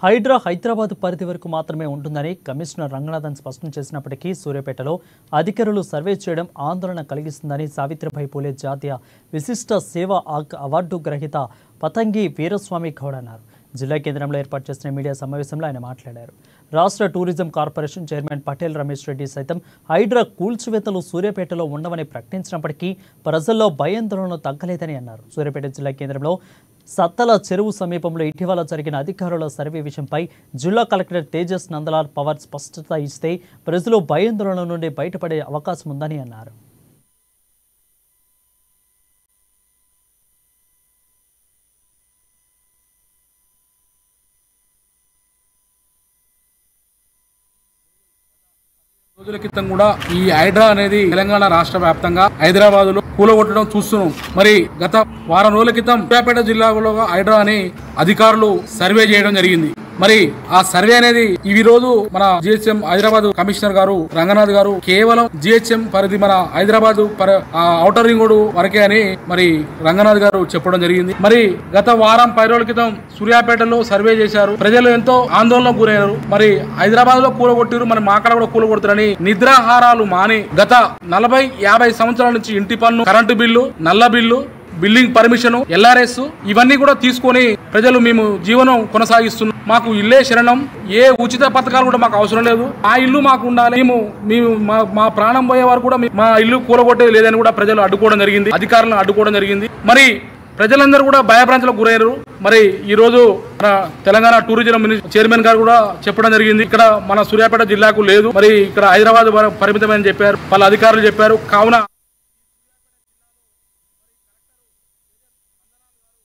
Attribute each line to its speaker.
Speaker 1: హైదరాబాద్ పరిధి వరకు మాత్రమే ఉంటుందని కమిషనర్ రంగనాథన్ స్పష్టం చేసినప్పటికీ సూర్యాపేటలో అధికారులు సర్వే చేయడం ఆందోళన కలిగిస్తుందని సావిత్రిబాయి పూలే జాతీయ విశిష్ట సేవా అవార్డు గ్రహీత పతంగి వీరస్వామి గౌడ్ అన్నారు. జిల్లా కేంద్రంలో ఏర్పాటు చేసిన మీడియా సమావేశంలో ఆయన మాట్లాడారు. రాష్ట్ర tourism corporation chairman Patel Ramesh Reddy సైతం హైడ్రా కూల్చివేతలు సూర్యాపేటలో ఉండవని ప్రకటించినప్పటికీ ప్రజల్లో భయాందోళనలు తగ్గలేదని అన్నారు. సూర్యాపేట జిల్లా కేంద్రంలో సత్తల చెరువు సమీపంలో ఇటీవల జరిగిన అధికారుల సర్వే విషయంపై జిల్లా కలెక్టర్ తేజస్ నందలాల్ పవర్ స్పష్టత ఇస్తే ప్రజలు భయాందోళన నుండి బయటపడే అవకాశం ఉందని అన్నారు.
Speaker 2: రోజుల క్రితం కూడా ఈ హైడ్రా అనేది తెలంగాణ రాష్ట్ర వ్యాప్తంగా హైదరాబాద్ లో కూలగొట్టడం చూస్తున్నాం. మరి గత వారం రోజుల క్రితం సూర్యాపేట జిల్లాలో హైడ్రా అని అధికారులు సర్వే చేయడం జరిగింది. మరి ఆ సర్వే అనేది ఈ రోజు మన జిహెచ్ఎం హైదరాబాద్ కమిషనర్ గారు రంగనాథ్ గారు కేవలం జిహెచ్ఎం పరిధి మన హైదరాబాద్ ఔటర్ రింగ్ రోడ్ వరకే అని మరి రంగనాథ్ గారు చెప్పడం జరిగింది. మరి గత వారం 10 రోజుల క్రితం సూర్యాపేటలో సర్వే చేశారు. ప్రజలు ఎంతో ఆందోళనకు గురయ్యారు. మరి హైదరాబాద్ లో కూలగొట్టారు, మరి మాకాడ కూడా కూలగొడతారని నిద్రాహారాలు మాని గత 40-50 సంవత్సరాల నుంచి ఇంటి పన్ను, కరెంటు బిల్లు, నల్ల బిల్లు, బిల్డింగ్ పర్మిషన్, LRS ఇవన్నీ కూడా తీసుకొని ప్రజలు మేము జీవనం కొనసాగిస్తున్నాం. మాకు ఇల్లే శరణం, ఏ ఉచిత పథకాలు కూడా మాకు అవసరం లేదు, ఆ ఇల్లు మాకు ఉండాలి, మేము మా ప్రాణం పోయే వారు కూడా మా ఇల్లు కూలగొట్టేది లేదని కూడా ప్రజలు అడ్డుకోవడం జరిగింది, అధికారులను అడ్డుకోవడం జరిగింది. మరి ప్రజలందరూ కూడా భయభ్రాంతులకు గురయ్యారు. మరి ఈ రోజు మన తెలంగాణ టూరిజం చైర్మన్ గారు కూడా చెప్పడం జరిగింది, ఇక్కడ మన సూర్యాపేట జిల్లాకు లేదు, మరి ఇక్కడ హైదరాబాద్ పరిమితమని చెప్పారు, వాళ్ళ అధికారులు చెప్పారు. కావున